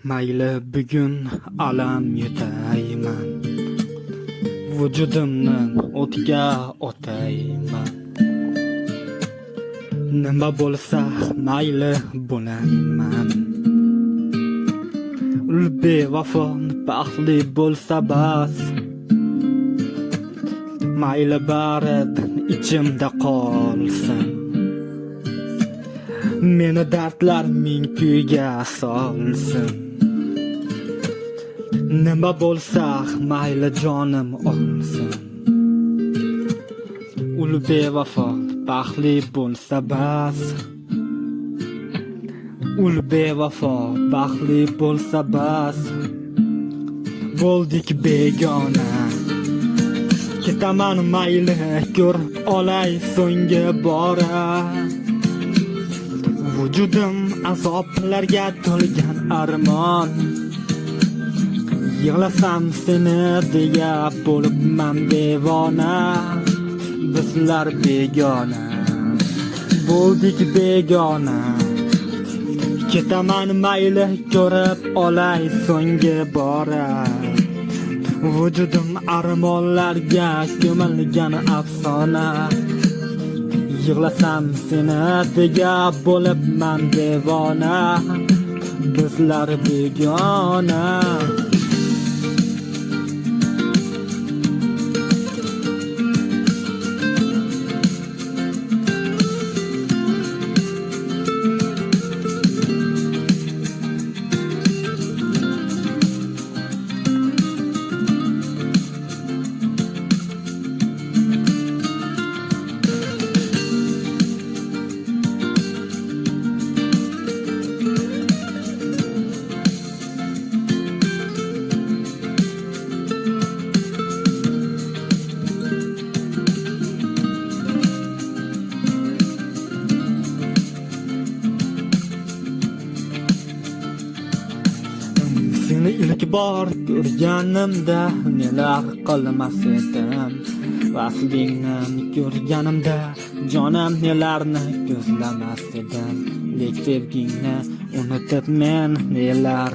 Mayli bugun alam yutayman, vujudimni o'tga otayman. Nima bo'lsa mayli bo'layman. Ul bevafo baxtli bo'lsa bas, mayli bari ichimda qolsin. Meni dardlar ming kuyga solsin. Nima bo'lsa mayli jonim olsin. Ul bevafo baxtli bo'lsa bas, ul bevafo baxtli bo'lsa bas. Bo'ldik begona, ketaman mayli ko'rib olay so'nggi bora. Vujudim azoblarga to'lgan armon, yig'lasam seni deya bo'libman devona. Bizlar begona, bo'ldik begona, ketaman mayli ko'rib olay so'nggi bora. Vujudim armonlarga ko'milgan afsona, yig'lasam seni deya bo'libman devona. Bizlar begona. Seni ilk bor ko'rganimda nelar qilmas edim. Vaslingni ko'rganimda jonim nelarni ko'zlamas edim. Lek sevgingni unutib men nelar